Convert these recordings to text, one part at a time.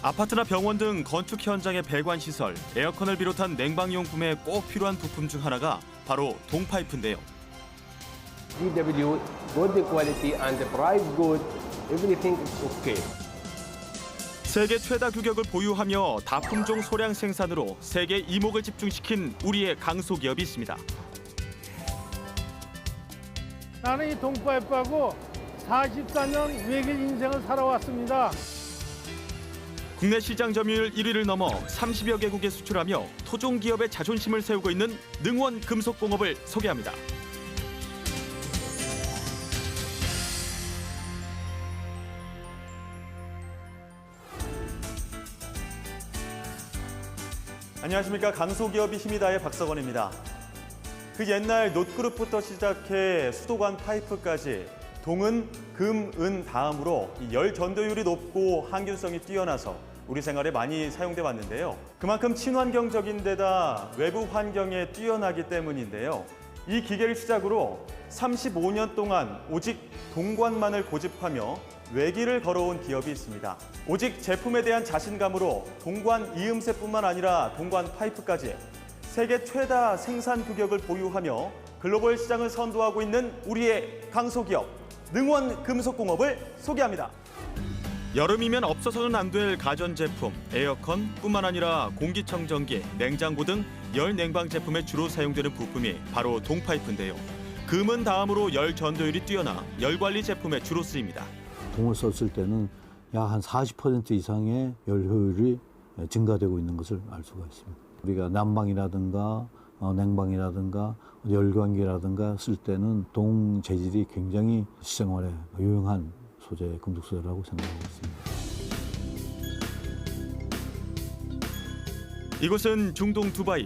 아파트나 병원 등 건축 현장의 배관 시설, 에어컨을 비롯한 냉방용품에 꼭 필요한 부품 중 하나가 바로 동파이프인데요. GW, good quality and the price good, everything is okay. 세계 최다 규격을 보유하며 다품종 소량 생산으로 세계 이목을 집중시킨 우리의 강소기업이 있습니다. 나는 이 동파이프하고 44년 외길 인생을 살아왔습니다. 국내 시장 점유율 1위를 넘어 30여 개국에 수출하며 토종 기업의 자존심을 세우고 있는 능원 금속공업을 소개합니다. 안녕하십니까. 강소기업이 힘이다의 박석원입니다. 그 옛날 놋그릇부터 시작해 수도관 파이프까지 동은, 금, 은 다음으로 열 전도율이 높고 항균성이 뛰어나서 우리 생활에 많이 사용돼 왔는데요. 그만큼 친환경적인 데다 외부 환경에 뛰어나기 때문인데요. 이 기계를 시작으로 35년 동안 오직 동관만을 고집하며 외길을 걸어온 기업이 있습니다. 오직 제품에 대한 자신감으로 동관 이음새뿐만 아니라 동관 파이프까지 세계 최다 생산 규격을 보유하며 글로벌 시장을 선도하고 있는 우리의 강소기업 능원 금속공업을 소개합니다. 여름이면 없어서는 안 될 가전제품, 에어컨뿐만 아니라 공기청정기, 냉장고 등 열 냉방 제품에 주로 사용되는 부품이 바로 동파이프인데요. 금은 다음으로 열 전도율이 뛰어나 열 관리 제품에 주로 쓰입니다. 동을 썼을 때는 약 한 40% 이상의 열 효율이 증가되고 있는 것을 알 수가 있습니다. 우리가 난방이라든가 냉방이라든가 열광기라든가 쓸 때는 동 재질이 굉장히 실생활에 유용한 소재, 금속 소재라고 생각하고 있습니다. 이곳은 중동 두바이.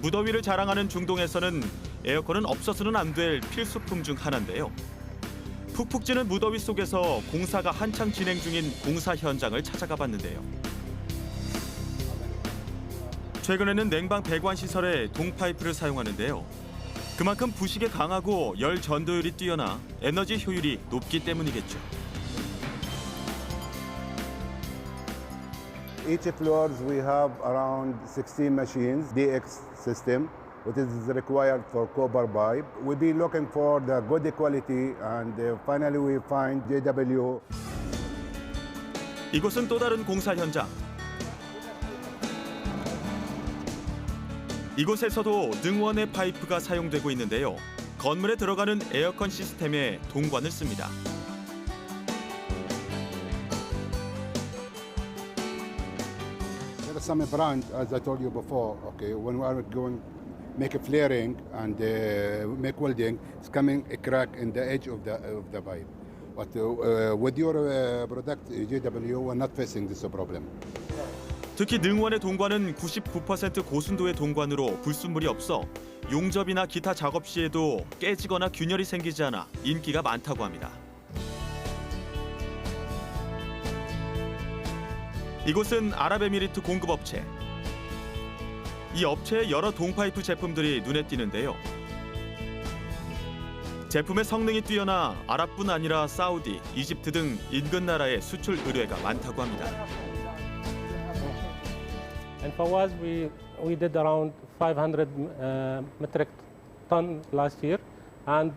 무더위를 자랑하는 중동에서는 에어컨은 없어서는 안 될 필수품 중 하나인데요. 푹푹 찌는 무더위 속에서 공사가 한창 진행 중인 공사 현장을 찾아가 봤는데요. 최근에는 냉방 배관 시설에 동파이프를 사용하는데요. 그만큼 부식에 강하고 열 전도율이 뛰어나 에너지 효율이 높기 때문이겠죠. Each floors we have around 16 machines, DX system, which is required for copper pipe. We'll be looking for the good quality and finally we find JW. 이곳은 또 다른 공사 현장. 이곳에서도 능원의 파이프가 사용되고 있는데요. 건물에 들어가는 에어컨 시스템에 동관을 씁니다. There are some brand, as I told you before, okay, when we are going make a flaring and make welding, it's coming a crack in the edge of the pipe. But with your product, JW, we're not facing this problem. 특히 능원의 동관은 99% 고순도의 동관으로 불순물이 없어 용접이나 기타 작업 시에도 깨지거나 균열이 생기지 않아 인기가 많다고 합니다. 이곳은 아랍에미리트 공급업체. 이 업체의 여러 동파이프 제품들이 눈에 띄는데요. 제품의 성능이 뛰어나 아랍뿐 아니라 사우디, 이집트 등 인근 나라에 수출 의뢰가 많다고 합니다. And for us, we did around 500 metric ton last year, and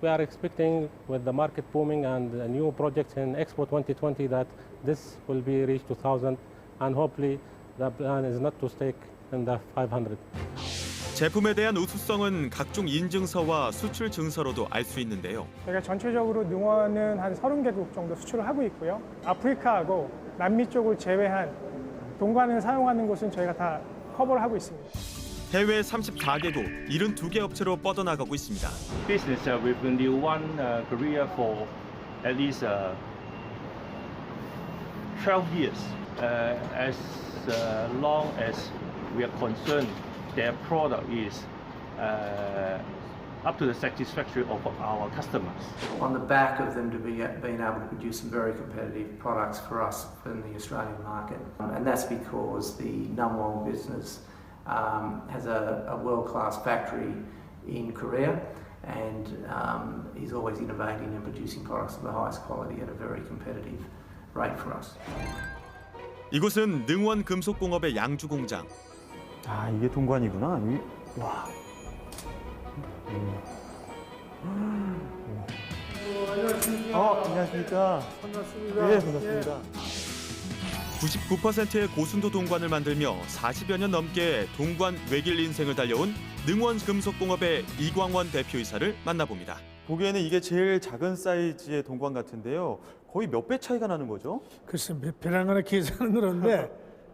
we are expecting with the market booming and the new projects in Expo 2020 that this will be reached 2,000, and hopefully the plan is not to stick in the 500. 제품에 대한 우수성은 각종 인증서와 수출 증서로도 알 수 있는데요. 저희가 전체적으로 능원은 한 30개국 정도 수출을 하고 있고요. 아프리카하고 남미 쪽을 제외한 동관을 사용하는 곳은 저희가 다 커버를 하고 있습니다. 해외 34개국, 72개 업체로 뻗어나가고 있습니다. Business with the new one Korea for at least 12 years. As long as we are concerned their product is up to the satisfaction of our customers. On the back of them to being able to produce some very competitive products for us in the Australian market. And that's because the Numwong business has a world-class factory in Korea and is always innovating and producing products of the highest quality at a very competitive rate for us. 이곳은 능원 금속공업의 양주 공장. 아, 이게 동관이구나. 와. 안녕하십니까. 반갑습니다. 네, 반갑습니다. 99%의 고순도 동관을 만들며 40여 년 넘게 동관 외길 인생을 달려온 능원 금속공업의 이광원 대표이사를 만나봅니다. 보기에는 이게 제일 작은 사이즈의 동관 같은데요. 거의 몇 배 차이가 나는 거죠? 글쎄 몇 배라는 거나 계산은 그런데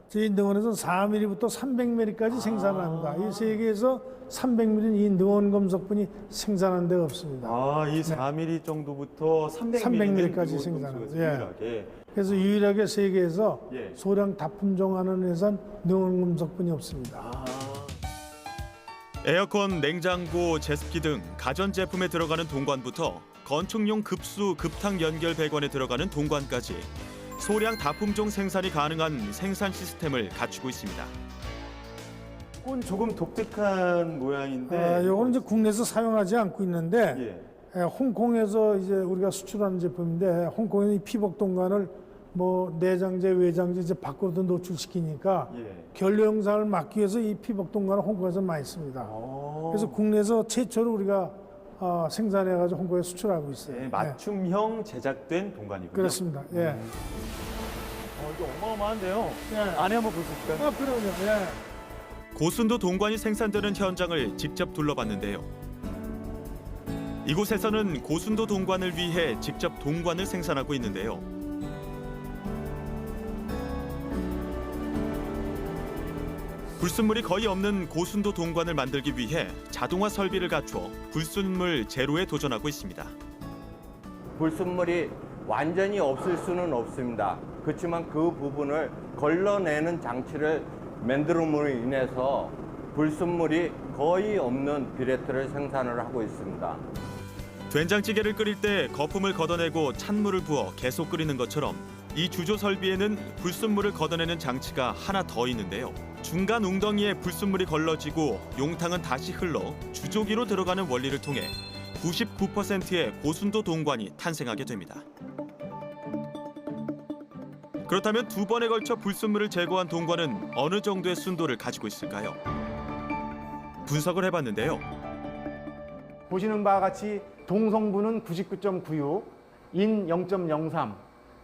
저희 능원에서 4mm부터 300mm까지 생산을 합니다. 이 세계에서 300mm는 이 능원 금속분이 생산한 데가 없습니다. 아, 이 4mm 정도부터 300mm까지 생산합니다. 예. 그래서 유일하게 세계에서 예. 소량 다품종하는 회사는 능원 금속분이 없습니다. 아. 에어컨, 냉장고, 제습기 등 가전제품에 들어가는 동관부터 건축용 급수, 급탕 연결 배관에 들어가는 동관까지 소량 다품종 생산이 가능한 생산 시스템을 갖추고 있습니다. 이건 조금 독특한 모양인데. 이거는 이제 국내에서 사용하지 않고 있는데 홍콩에서 이제 우리가 수출하는 제품인데 홍콩에는 이 피복 동관을 뭐 내장재, 외장재 이제 밖으로도 노출시키니까 결례 영상을 막기 위해서 이 피복 동관을 홍콩에서 많이 씁니다. 그래서 국내에서 최초로 우리가 생산해가지고 홍콩에 수출하고 있어요. 네, 맞춤형 제작된 동관이군요. 그렇습니다. 예. 이거 어마어마한데요. 안에 한번 볼 수 있을까요? 그럼요. 예. 고순도 동관이 생산되는 현장을 직접 둘러봤는데요. 이곳에서는 고순도 동관을 위해 직접 동관을 생산하고 있는데요. 불순물이 거의 없는 고순도 동관을 만들기 위해 자동화 설비를 갖추어 불순물 제로에 도전하고 있습니다. 불순물이 완전히 없을 수는 없습니다. 그렇지만 그 부분을 걸러내는 장치를 만들음으로 인해서 불순물이 거의 없는 뷰레트를 생산을 하고 있습니다. 된장찌개를 끓일 때 거품을 걷어내고 찬물을 부어 계속 끓이는 것처럼 이 주조 설비에는 불순물을 걷어내는 장치가 하나 더 있는데요. 중간 웅덩이에 불순물이 걸러지고 용탕은 다시 흘러 주조기로 들어가는 원리를 통해 99%의 고순도 동관이 탄생하게 됩니다. 그렇다면 두 번에 걸쳐 불순물을 제거한 동관은 어느 정도의 순도를 가지고 있을까요? 분석을 해봤는데요. 보시는 바와 같이 동성분은 99.96, 인 0.03,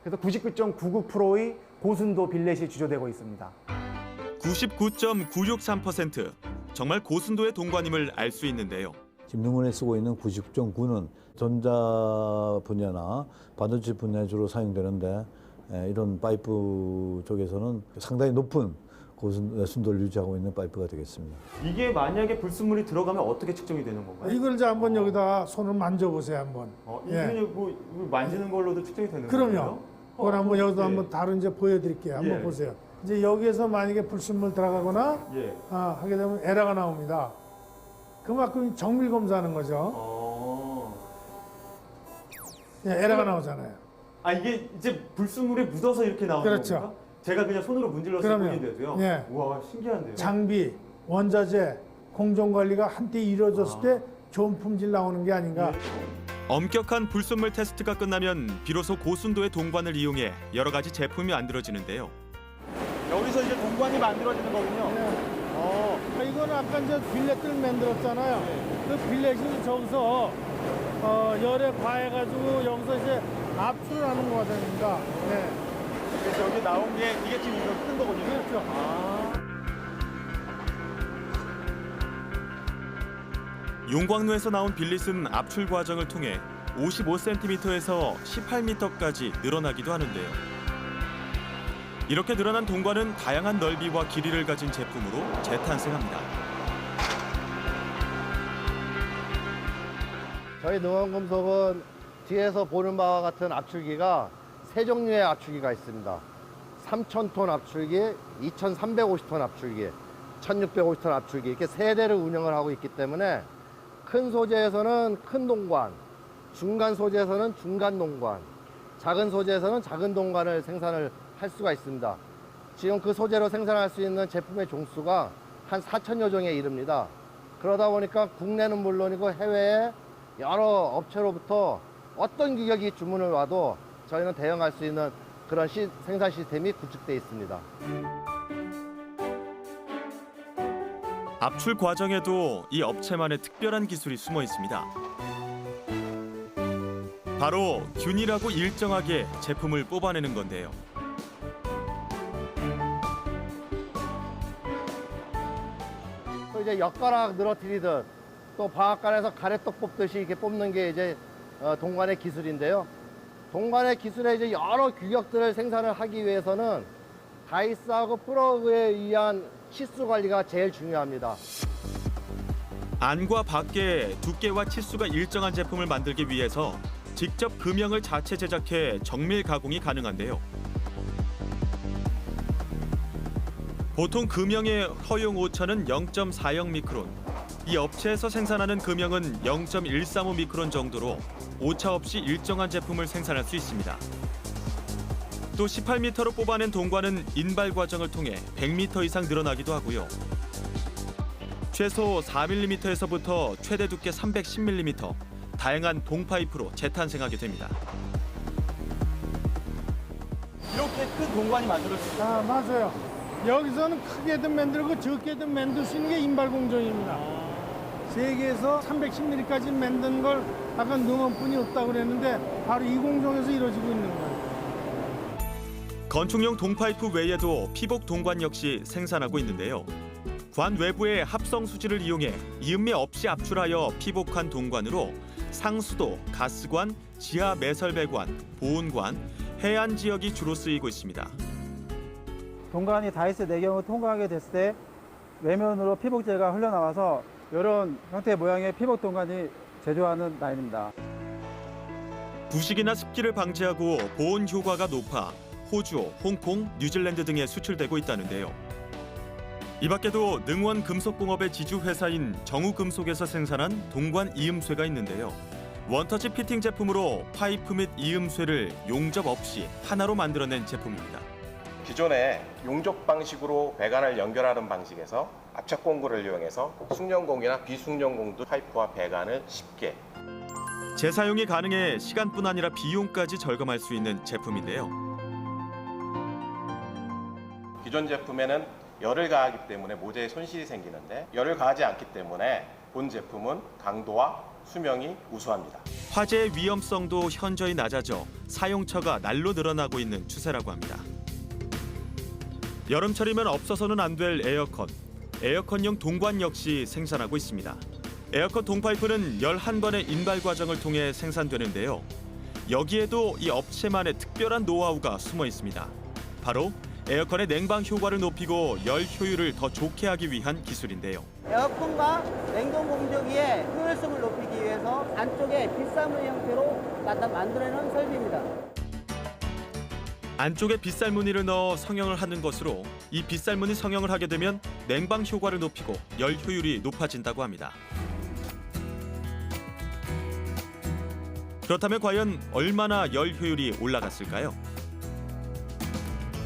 그래서 99.99%의 고순도 빌렛이 주조되고 있습니다. 99.963%, 정말 고순도의 동관임을 알 수 있는데요. 지금 능원에 쓰고 있는 99.9는 전자 분야나 반도체 분야에 주로 사용되는데 이런 파이프 쪽에서는 상당히 높은 고순도를 유지하고 있는 파이프가 되겠습니다. 이게 만약에 불순물이 들어가면 어떻게 측정이 되는 건가요? 이걸 이제 한번 여기다 손을 만져보세요 한번. 이게 뭐 만지는 걸로도 측정이 되는 거예요? 그럼요. 그걸 한번 여기서 한번 다른 이제 보여드릴게요. 한번 보세요. 이제 여기에서 만약에 불순물 들어가거나 하게 되면 에러가 나옵니다. 그만큼 정밀 검사하는 거죠. 에러가 나오잖아요. 아, 이게 이제 불순물에 묻어서 이렇게 나오는 그렇죠. 겁니까? 제가 그냥 손으로 문질러서 보이는데도요. 와, 신기한데요. 장비, 원자재, 공정관리가 한때 이루어졌을 때 좋은 품질 나오는 게 아닌가. 엄격한 불순물 테스트가 끝나면 비로소 고순도의 동관을 이용해 여러 가지 제품이 만들어지는데요. 여기서 이제 동관이 만들어지는 거군요. 이거는 아까 이제 빌렛들 만들었잖아요. 그 빌렛이 저기서 열에 과해가지고 여기서 이제 압출을 하는 과정입니다. 그래서 여기 나온 게 이게 지금 이거 큰 거거든요. 그렇죠. 용광로에서 나온 빌릿은 압출 과정을 통해 55cm에서 18m까지 늘어나기도 하는데요. 이렇게 늘어난 동관은 다양한 넓이와 길이를 가진 제품으로 재탄생합니다. 저희 능원금속은 뒤에서 보는 바와 같은 압출기가 세 종류의 압출기가 있습니다. 3,000톤 압출기, 2,350톤 압출기, 1,650톤 압출기 이렇게 세 대를 운영을 하고 있기 때문에 큰 소재에서는 큰 동관, 중간 소재에서는 중간 동관, 작은 소재에서는 작은 동관을 생산을 할 수가 있습니다. 지금 그 소재로 생산할 수 있는 제품의 종수가 한 4,000여 종에 이릅니다. 그러다 보니까 국내는 물론이고 해외에 여러 업체로부터 어떤 규격이 주문을 와도 저희는 대응할 수 있는 그런 생산 시스템이 구축되어 있습니다. 압출 과정에도 이 업체만의 특별한 기술이 숨어 있습니다. 바로 균일하고 일정하게 제품을 뽑아내는 건데요. 또 이제 엿가락 늘어뜨리듯 또 방앗간에서 가래떡 뽑듯이 이렇게 뽑는 게 이제 동관의 기술인데요. 동관의 기술에 이제 여러 규격들을 생산을 하기 위해서는 다이스하고 플러그에 의한 치수 관리가 제일 중요합니다. 안과 밖에 두께와 치수가 일정한 제품을 만들기 위해서 직접 금형을 자체 제작해 정밀 가공이 가능한데요. 보통 금형의 허용 오차는 0.40 미크론. 이 업체에서 생산하는 금형은 0.135 미크론 정도로 오차 없이 일정한 제품을 생산할 수 있습니다. 또 18m로 뽑아낸 동관은 인발 과정을 통해 100m 이상 늘어나기도 하고요. 최소 4mm에서부터 최대 두께 310mm, 다양한 동파이프로 재탄생하게 됩니다. 이렇게 큰 동관이 만들어졌어요. 아, 맞아요. 여기서는 크게든 만들고 적게든 만들 수 있는 게 인발 공정입니다. 세계에서 310mm까지 만든 걸 아까 능원뿐이 없다고 그랬는데 바로 이 공정에서 이루어지고 있는 거예요. 건축용 동파이프 외에도 피복 동관 역시 생산하고 있는데요. 관 외부의 합성 수지를 이용해 이음매 없이 압출하여 피복한 동관으로 상수도, 가스관, 지하 매설배관, 보온관, 해안 지역이 주로 쓰이고 있습니다. 동관이 다이스 내경을 통과하게 됐을 때 외면으로 피복재가 흘러나와서 이런 형태의 모양의 피복 동관이 제조하는 라인입니다. 부식이나 습기를 방지하고 보온 효과가 높아 호주, 홍콩, 뉴질랜드 등에 수출되고 있다는데요. 이 밖에도 능원 금속공업의 지주회사인 정우금속에서 생산한 동관 이음쇠가 있는데요. 원터치 피팅 제품으로 파이프 및 이음쇠를 용접 없이 하나로 만들어낸 제품입니다. 기존에 용접 방식으로 배관을 연결하는 방식에서 압착 공구를 이용해서 숙련공이나 비숙련공도 파이프와 배관을 쉽게 재사용이 가능해 시간뿐 아니라 비용까지 절감할 수 있는 제품인데요. 기존 제품에는 열을 가하기 때문에 모재에 손실이 생기는데 열을 가하지 않기 때문에 본 제품은 강도와 수명이 우수합니다. 화재의 위험성도 현저히 낮아져 사용처가 날로 늘어나고 있는 추세라고 합니다. 여름철이면 없어서는 안 될 에어컨, 에어컨용 동관 역시 생산하고 있습니다. 에어컨 동파이프는 11번의 인발 과정을 통해 생산되는데요. 여기에도 이 업체만의 특별한 노하우가 숨어 있습니다. 바로 에어컨의 냉방 효과를 높이고 열 효율을 더 좋게 하기 위한 기술인데요. 에어컨과 냉동 공조기의 효율성을 높이기 위해서 안쪽에 빗사무늬 형태로 만들어내는 설비입니다. 안쪽에 빗살무늬를 넣어 성형을 하는 것으로 이 빗살무늬 성형을 하게 되면 냉방 효과를 높이고 열 효율이 높아진다고 합니다. 그렇다면 과연 얼마나 열 효율이 올라갔을까요?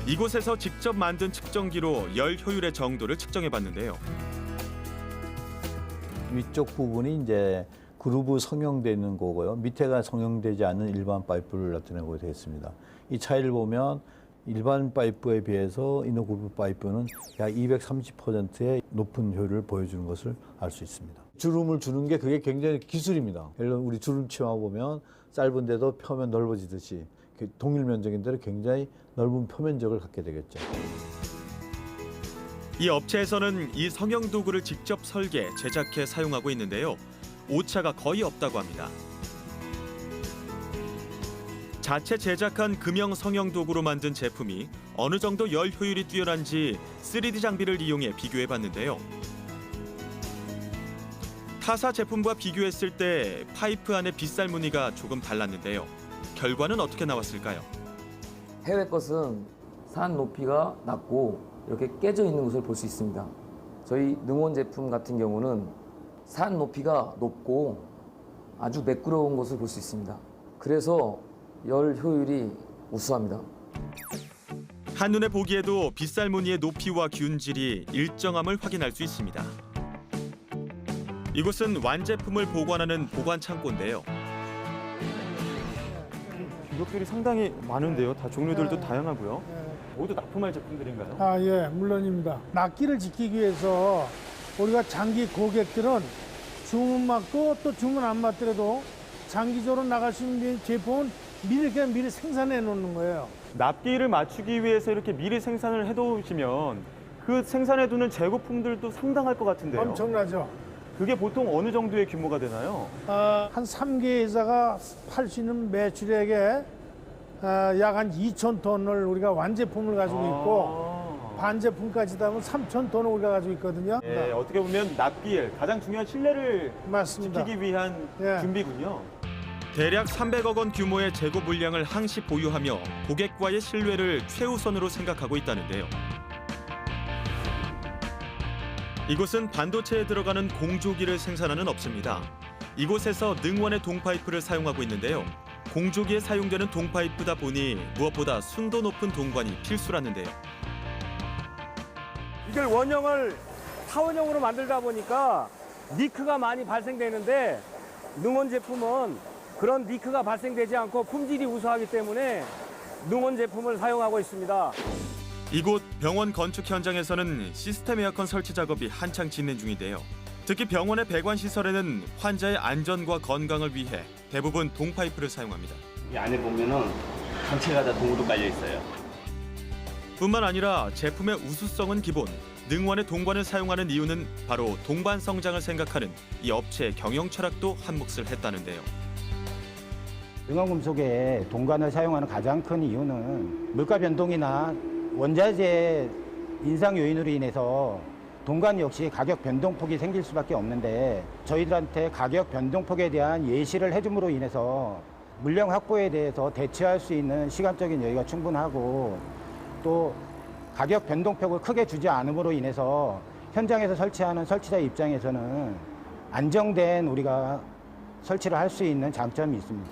이곳에서 직접 만든 측정기로 열 효율의 정도를 측정해 봤는데요. 위쪽 부분이 이제 그루브 성형되어 있는 거고요. 밑에가 성형되지 않은 일반 파이프를 나타내고 되겠습니다. 이 차이를 보면 일반 파이프에 비해서 이너 그루브 파이프는 약 230%의 높은 효율을 보여주는 것을 알 수 있습니다. 주름을 주는 게 그게 굉장히 기술입니다. 예를 들어 우리 주름 치마 보면 짧은데도 표면 넓어지듯이 동일 면적인데도 굉장히 넓은 표면적을 갖게 되겠죠. 이 업체에서는 이 성형 도구를 직접 설계, 제작해 사용하고 있는데요. 오차가 거의 없다고 합니다. 자체 제작한 금형 성형 도구로 만든 제품이 어느 정도 열 효율이 뛰어난지 3D 장비를 이용해 비교해 봤는데요. 타사 제품과 비교했을 때 파이프 안의 빗살 무늬가 조금 달랐는데요. 결과는 어떻게 나왔을까요? 해외 것은 산 높이가 낮고 이렇게 깨져 있는 것을 볼 수 있습니다. 저희 능원 제품 같은 경우는 산 높이가 높고 아주 매끄러운 것을 볼 수 있습니다. 그래서 열 효율이 우수합니다. 한눈에 보기에도 빗살 무늬의 높이와 균질이 일정함을 확인할 수 있습니다. 이곳은 완제품을 보관하는 보관 창고인데요. 이것들이 상당히 많은데요. 다 종류들도 네. 다양하고요. 모두 납품할 제품들인가요? 아, 예, 물론입니다. 납기를 지키기 위해서 우리가 장기 고객들은 주문 맞고 또 주문 안 맞더라도 장기적으로 나갈 수 있는 제품은 미리 생산해 놓는 거예요. 납기를 맞추기 위해서 이렇게 미리 생산을 해두시면 그 생산해두는 재고품들도 상당할 것 같은데요. 엄청나죠. 그게 보통 어느 정도의 규모가 되나요? 한 3개 회사가 팔 수 있는 매출액에 약 한 2,000톤을 우리가 완제품을 가지고 있고 반제품까지 하면 3,000톤을 우리가 가지고 있거든요. 예, 어떻게 보면 납기일 가장 중요한 신뢰를 맞습니다. 지키기 위한 준비군요. 대략 300억 원 규모의 재고 물량을 항시 보유하며 고객과의 신뢰를 최우선으로 생각하고 있다는데요. 이곳은 반도체에 들어가는 공조기를 생산하는 업체입니다. 이곳에서 능원의 동파이프를 사용하고 있는데요. 공조기에 사용되는 동파이프다 보니 무엇보다 순도 높은 동관이 필수라는데요. 이걸 원형을 타원형으로 만들다 보니까 니크가 많이 발생되는데 능원 제품은 그런 니크가 발생되지 않고 품질이 우수하기 때문에 능원 제품을 사용하고 있습니다. 이곳 병원 건축 현장에서는 시스템 에어컨 설치 작업이 한창 진행 중인데요. 특히 병원의 배관 시설에는 환자의 안전과 건강을 위해 대부분 동파이프를 사용합니다. 이 안에 보면은 전체가 다 동으로 깔려 있어요. 뿐만 아니라 제품의 우수성은 기본, 능원의 동관을 사용하는 이유는 바로 동반 성장을 생각하는 이 업체의 경영 철학도 한몫을 했다는데요. 능원금속에 동관을 사용하는 가장 큰 이유는 물가 변동이나 원자재 인상 요인으로 인해서 동관 역시 가격 변동폭이 생길 수밖에 없는데 저희들한테 가격 변동폭에 대한 예시를 해줌으로 인해서 물량 확보에 대해서 대처할 수 있는 시간적인 여유가 충분하고 또 가격 변동폭을 크게 주지 않음으로 인해서 현장에서 설치하는 설치자 입장에서는 안정된 우리가 설치를 할 수 있는 장점이 있습니다.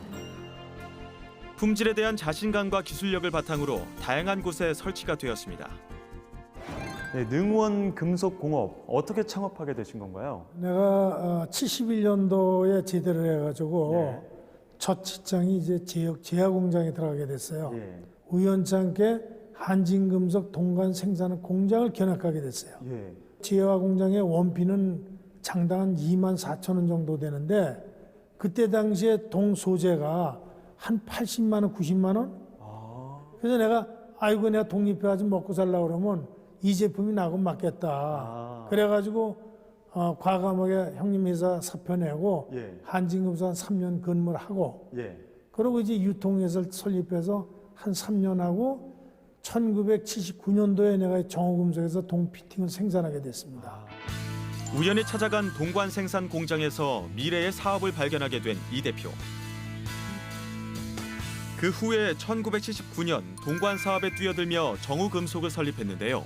품질에 대한 자신감과 기술력을 바탕으로 다양한 곳에 설치가 되었습니다. 네, 능원 금속공업 어떻게 창업하게 되신 건가요? 내가 71년도에 제대를 해가지고 첫 직장이 이제 제약 공장에 들어가게 됐어요. 우연찮게 한진금속 동관 생산 공장을 견학하게 됐어요. 제약 공장의 원피는 장당 24,000원 정도 되는데 그때 당시에 동 소재가 한 80만 원, 90만 원? 그래서 내가 아이고 내가 독립해가지고 먹고 살려고 그러면 이 제품이 나하고 맞겠다. 그래가지고 과감하게 형님 회사 사표 내고 한진금속 한 3년 근무를 하고 그리고 이제 유통회사를 설립해서 한 3년 하고 1979년도에 내가 정호금속에서 동피팅을 생산하게 됐습니다. 우연히 찾아간 동관 생산 공장에서 미래의 사업을 발견하게 된 이 대표. 그 후에 1979년 동관 사업에 뛰어들며 정우금속을 설립했는데요.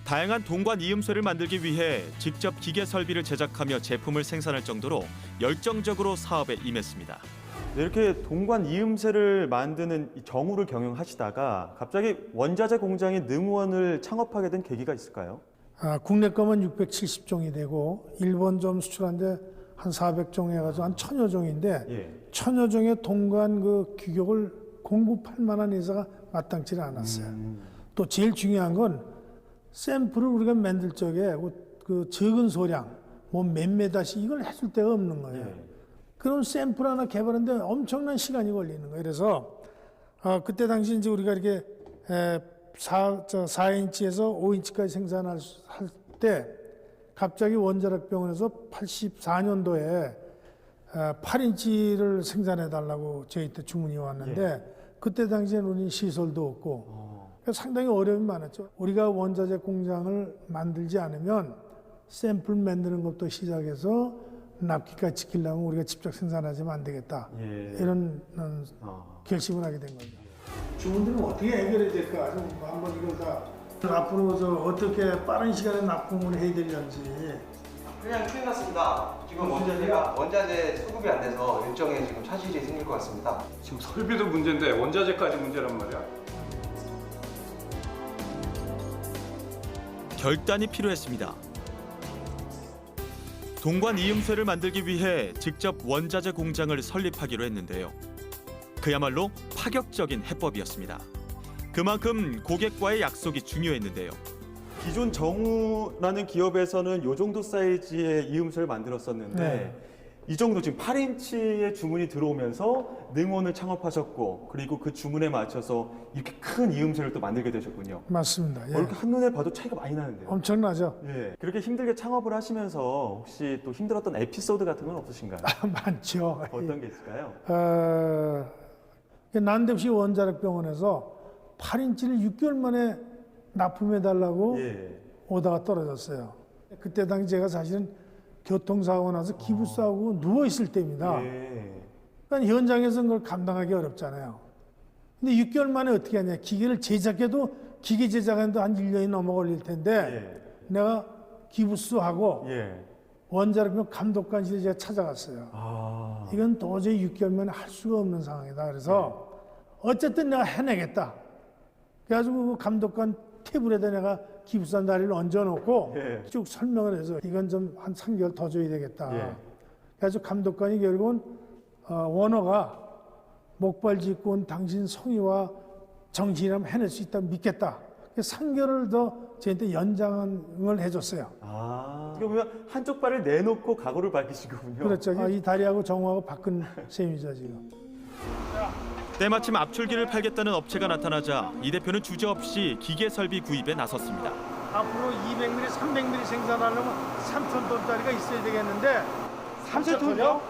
다양한 동관 이음쇠를 만들기 위해 직접 기계 설비를 제작하며 제품을 생산할 정도로 열정적으로 사업에 임했습니다. 네, 이렇게 동관 이음새를 만드는 이 정우를 경영하시다가 갑자기 원자재 공장인 능원을 창업하게 된 계기가 있을까요? 국내 거면 670종이 되고 일본 좀 수출하는데 한 400종 해가지고 한 1000여 종인데 1000여 종의 동관 그 규격을 공급할 만한 회사가 마땅치 않았어요. 또 제일 중요한 건 샘플을 우리가 만들 적에 그 적은 소량 뭐 몇 메다씩 이걸 해줄 데가 없는 거예요. 그런 샘플 하나 개발하는데 엄청난 시간이 걸리는 거예요. 그래서 그때 당시 이제 우리가 이렇게 4인치에서 5인치까지 생산할 때 갑자기 원자력병원에서 84년도에 8인치를 생산해 달라고 저희한테 주문이 왔는데 그때 당시에는 우리 시설도 없고 상당히 어려움이 많았죠. 우리가 원자재 공장을 만들지 않으면 샘플 만드는 것부터 시작해서 납기까지 지키려면 우리가 직접 생산하지면 안 되겠다. 이런 결심을 하게 된 거죠. 주문들은 어떻게 해결해야 될까? 한번 이걸 다 앞으로 어떻게 빠른 시간에 납품을 해야 되는지. 그냥 큰일 났습니다. 지금 원자재 수급이 안 돼서 일정에 지금 차질이 생길 것 같습니다. 지금 설비도 문제인데 원자재까지 문제란 말이야? 결단이 필요했습니다. 동관 이음쇠를 만들기 위해 직접 원자재 공장을 설립하기로 했는데요. 그야말로 파격적인 해법이었습니다. 그만큼 고객과의 약속이 중요했는데요. 기존 정우라는 기업에서는 이 정도 사이즈의 이음새를 만들었었는데 네. 이 정도 지금 8인치의 주문이 들어오면서 능원을 창업하셨고 그리고 그 주문에 맞춰서 이렇게 큰 이음새를 또 만들게 되셨군요. 맞습니다. 예. 이렇게 한눈에 봐도 차이가 많이 나는데요. 엄청나죠. 예. 그렇게 힘들게 창업을 하시면서 혹시 또 힘들었던 에피소드 같은 건 없으신가요? 많죠. 어떤 게 있을까요? 난데없이 원자력병원에서 8인치를 6개월 만에 납품해달라고 오다가 떨어졌어요. 그때 당시 제가 사실은 교통사고 나서 기부스하고 누워있을 때입니다. 그러니까 현장에서 그걸 감당하기 어렵잖아요. 근데 6개월 만에 어떻게 하냐. 기계를 제작해도 기계 제작하는데 한 1년이 넘어 걸릴 텐데 내가 기부스하고 원자력병원 감독관실에 제가 찾아갔어요. 이건 도저히 6개월 만에 할 수가 없는 상황이다. 그래서 어쨌든 내가 해내겠다. 그래가지고 그 감독관 테이블에다 내가 기부산 다리를 얹어놓고 쭉 설명을 해서 이건 좀 한 3개월 더 줘야 되겠다. 그래서 감독관이 결국은 원어가 목발 짚고 온 당신 성의와 정신이라면 해낼 수 있다고 믿겠다. 그래서 3개월을 더 저한테 연장을 해줬어요. 어떻게 보면 한쪽 발을 내놓고 각오를 밝히신 거군요. 그렇죠. 이 다리하고 정우하고 바꾼 셈이죠 지금. 때마침 압출기를 팔겠다는 업체가 나타나자 이 대표는 주저없이 기계 설비 구입에 나섰습니다. 앞으로 200mm, 300mm 생산하려면 3,000톤짜리가 있어야 되겠는데 3,000톤이요?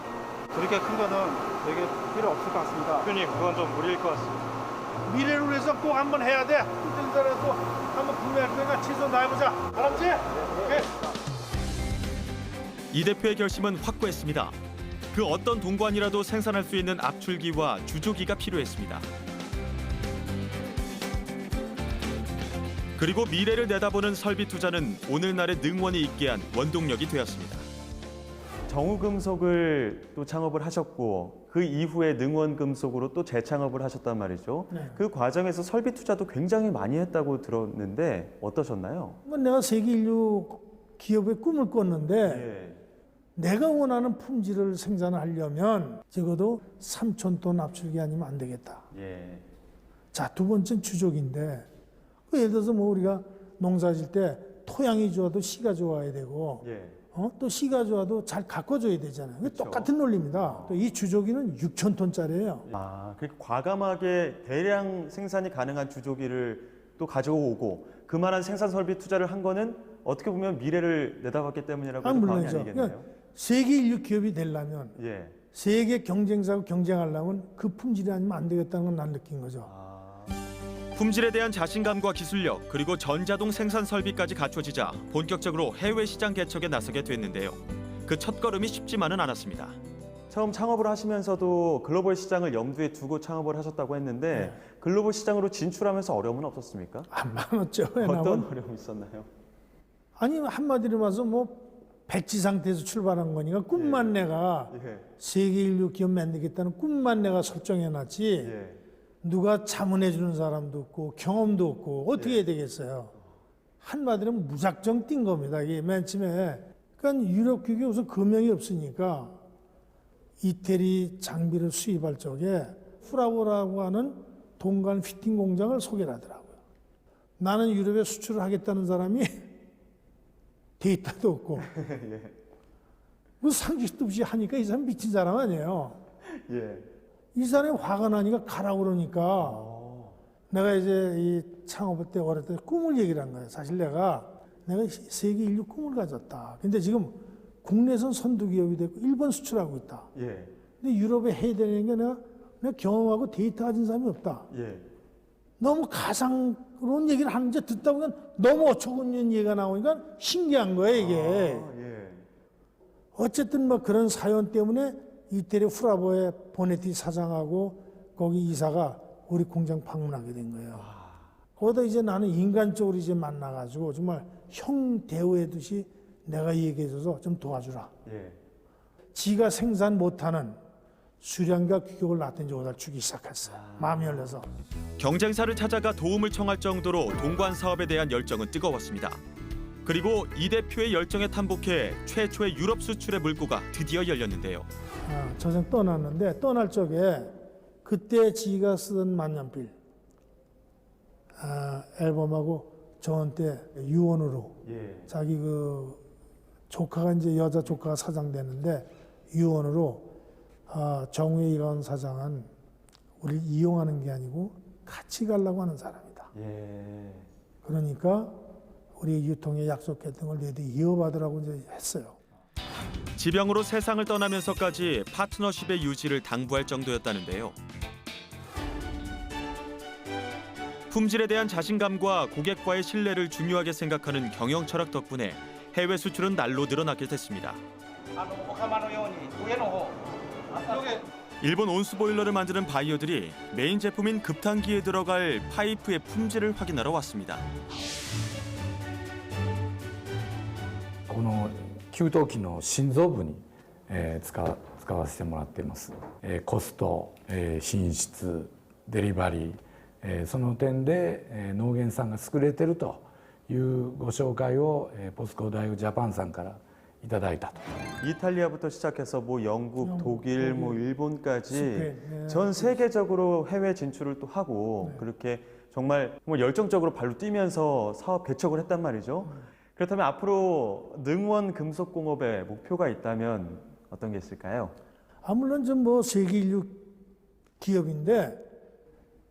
그렇게 큰 거는 되게 필요 없을 것 같습니다. 대표님 그건 좀 무리일 것 같습니다. 미래를 위해서 꼭 한번 해야 돼. 힘들더라도 한번 구매할 거니까 최선 다해보자. 알았지? 오케이. 이 대표의 결심은 확고했습니다. 그 어떤 동관이라도 생산할 수 있는 압출기와 주조기가 필요했습니다. 그리고 미래를 내다보는 설비 투자는 오늘날의 능원이 있게 한 원동력이 되었습니다. 정우금속을 또 창업을 하셨고 그 이후에 능원금속으로 또 재창업을 하셨단 말이죠. 그 과정에서 설비 투자도 굉장히 많이 했다고 들었는데 어떠셨나요? 내가 세계 인류 기업의 꿈을 꿨는데 내가 원하는 품질을 생산하려면 적어도 3,000톤 압출기 아니면 안 되겠다. 자, 두 번째는 주조기인데 예를 들어서 뭐 우리가 농사 질 때 토양이 좋아도 씨가 좋아야 되고 또 씨가 좋아도 잘 가꿔줘야 되잖아요. 그게 똑같은 논리입니다. 또 이 주조기는 6,000톤짜리예요. 그러니까 과감하게 대량 생산이 가능한 주조기를 또 가져오고 그만한 생산 설비 투자를 한 거는 어떻게 보면 미래를 내다봤기 때문이라고 해도 과언이 아니겠네요. 그러니까 세계 인류 기업이 되려면 세계 경쟁사하고 경쟁하려면 그 품질이 아니면 안 되겠다는 건 난 느낀 거죠. 품질에 대한 자신감과 기술력 그리고 전자동 생산 설비까지 갖춰지자 본격적으로 해외 시장 개척에 나서게 됐는데요. 그 첫걸음이 쉽지만은 않았습니다. 처음 창업을 하시면서도 글로벌 시장을 염두에 두고 창업을 하셨다고 했는데 글로벌 시장으로 진출하면서 어려움은 없었습니까? 안 많았죠. 어떤 어려움이 있었나요? 아니 한마디로 말해서 뭐 백지 상태에서 출발한 거니까 꿈만 내가 세계 인류 기업 만들겠다는 꿈만 내가 설정해놨지 누가 자문해 주는 사람도 없고 경험도 없고 어떻게 해야 되겠어요. 한마디로 무작정 뛴 겁니다. 이게 맨 처음에. 그러니까 유럽 기업이 우선 금형이 없으니까 이태리 장비를 수입할 적에 프라보라고 하는 동관 피팅 공장을 소개를 하더라고요. 나는 유럽에 수출을 하겠다는 사람이 데이터도 없고 뭐 상식도 없이 하니까 이 사람 미친 사람 아니에요. 이 사람이 화가 나니까 가라고 그러니까 내가 이제 이 창업할 때 어렸을 때 꿈을 얘기를 한 거예요. 사실 내가 세계 인류 꿈을 가졌다. 근데 지금 국내선 선두 기업이 됐고 일본 수출하고 있다. 근데 유럽에 해야 되는 게 내가 경험하고 데이터 가진 사람이 없다. 너무 가상스러운 얘기를 하는데 듣다 보면 너무 어처구니없는 얘기가 나오니까 신기한 거예요, 이게. 어쨌든 뭐 그런 사연 때문에 이태리 프라보의 보네티 사장하고 거기 이사가 우리 공장 방문하게 된 거예요. 거기다 이제 나는 인간적으로 이제 만나가지고 정말 형 대우해듯이 내가 얘기해줘서 좀 도와주라. 지가 생산 못하는 수량과 규격을 놨더니 저거다 주기 시작했어요. 마음이 열려서. 경쟁사를 찾아가 도움을 청할 정도로 동관 사업에 대한 열정은 뜨거웠습니다. 그리고 이 대표의 열정에 탐복해 최초의 유럽 수출의 물꼬가 드디어 열렸는데요. 저는 떠났는데 떠날 적에 그때 지가 쓰던 만년필 앨범하고 저한테 유언으로 자기 그 조카가 이제 여자 조카가 사장되는데 유언으로 정우의 이런 사장은 우리 이용하는 게 아니고 같이 가려고 하는 사람이다. 그러니까 우리 유통에 약속했던 걸 너희들 이어받으라고 이제 했어요. 지병으로 세상을 떠나면서까지 파트너십의 유지를 당부할 정도였다는데요. 품질에 대한 자신감과 고객과의 신뢰를 중요하게 생각하는 경영 철학 덕분에 해외 수출은 날로 늘어나게 됐습니다. 일본 온수보일러를 만드는 바이어들이 메인 제품인 급탄기에 들어갈 파이프의 품질을 확인하러 왔습니다. この給湯器の心臓部に、使わせてもらっています。コスト、品質、デリバリー、その点で、農源さんが優れているというご紹介を、ポスコダイオジャパンさんからいただいたと。 이탈리아부터 시작해서 뭐 영국, 독일, 뭐 일본까지 스페인, 전 세계적으로 해외 진출을 또 하고 그렇게 정말 열정적으로 발로 뛰면서 사업 개척을 했단 말이죠. 그렇다면 앞으로 능원 금속공업에 목표가 있다면 어떤 게 있을까요? 물론 좀 뭐 세계 인류 기업인데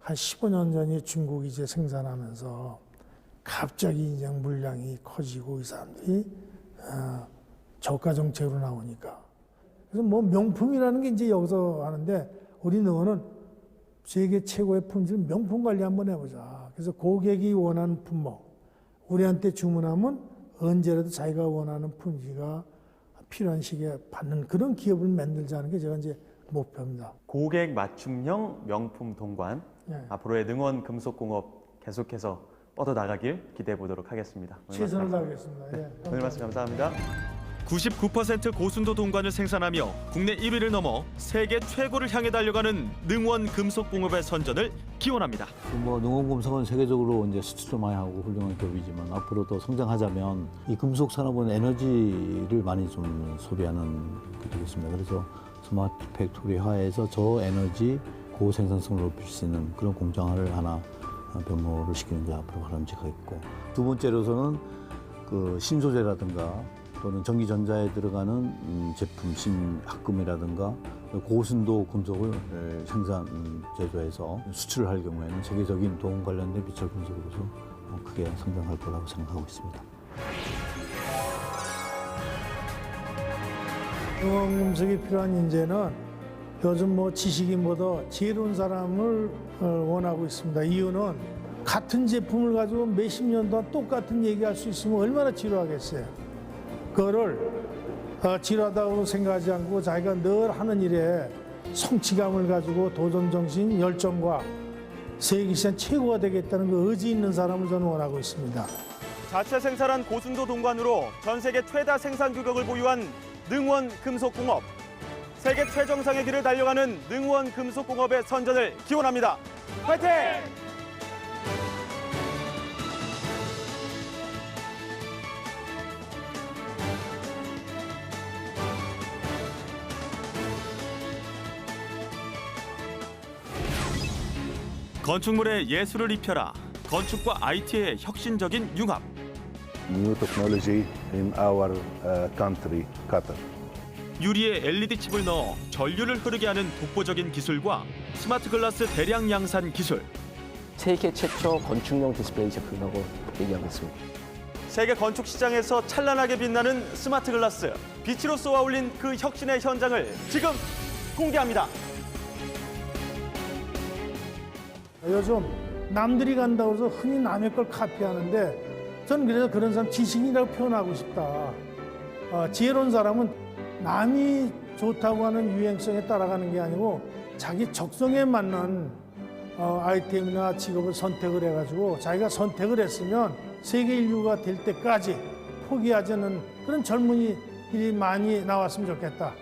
한 15년 전에 중국이 이제 생산하면서 갑자기 이제 물량이 커지고 이 사람들이 저가 정책으로 나오니까 그래서 뭐 명품이라는 게 이제 여기서 하는데 우리 능원은 세계 최고의 품질 명품 관리 한번 해보자. 그래서 고객이 원하는 품목 우리한테 주문하면 언제라도 자기가 원하는 품질가 필요한 시기에 받는 그런 기업을 만들자는 게 제가 이제 목표입니다. 고객 맞춤형 명품 동관. 앞으로의 능원 금속공업 계속해서 뻗어나가길 기대해 보도록 하겠습니다. 최선을 다하겠습니다. 오늘 말씀 감사합니다. 99% 고순도 동관을 생산하며 국내 1위를 넘어 세계 최고를 향해 달려가는 능원 금속공업의 선전을 기원합니다. 뭐 능원금속은 세계적으로 이제 수출도 많이 하고 훌륭한 기업이지만 앞으로 더 성장하자면 이 금속 산업은 에너지를 많이 좀 소비하는 게 되겠습니다. 그래서 스마트 팩토리화해서 저에너지 고생산성을 높일 수 있는 그런 공장을 하나 변모를 시키는 게 앞으로 바람직하겠고, 두 번째로서는 그 신소재라든가 또는 전기전자에 들어가는 제품, 신합금이라든가 고순도 금속을 생산, 제조해서 수출을 할 경우에는 세계적인 도움 관련된 비철 금속으로서 크게 성장할 거라고 생각하고 있습니다. 능원금속이 필요한 인재는 요즘 뭐 지식인보다 지혜로운 사람을 원하고 있습니다. 이유는 같은 제품을 가지고 몇십 년 동안 똑같은 얘기할 수 있으면 얼마나 지루하겠어요. 그거를 지루하다고 생각하지 않고 자기가 늘 하는 일에 성취감을 가지고 도전정신, 열정과 세계 시장 최고가 되겠다는 그 의지 있는 사람을 저는 원하고 있습니다. 자체 생산한 고순도 동관으로 전 세계 최다 생산 규격을 보유한 능원 금속공업. 세계 최정상의 길을 달려가는 능원 금속공업의 선전을 기원합니다. 화이팅! 건축물에 예술을 입혀라. 건축과 IT의 혁신적인 융합. New technology in our country, Qatar. 유리에 LED 칩을 넣어 전류를 흐르게 하는 독보적인 기술과 스마트 글라스 대량 양산 기술. 세계 최초 건축용 디스플레이 제품이라고 얘기하고 있습니다. 세계 건축 시장에서 찬란하게 빛나는 스마트 글라스. 빛으로 쏘아올린 그 혁신의 현장을 지금 공개합니다. 요즘 남들이 간다고 해서 흔히 남의 걸 카피하는데 저는 그래서 그런 사람 지식인이라고 표현하고 싶다. 지혜로운 사람은 남이 좋다고 하는 유행성에 따라가는 게 아니고 자기 적성에 맞는 아이템이나 직업을 선택을 해가지고 자기가 선택을 했으면 세계 인류가 될 때까지 포기하지 않는 그런 젊은이들이 많이 나왔으면 좋겠다.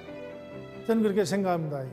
저는 그렇게 생각합니다.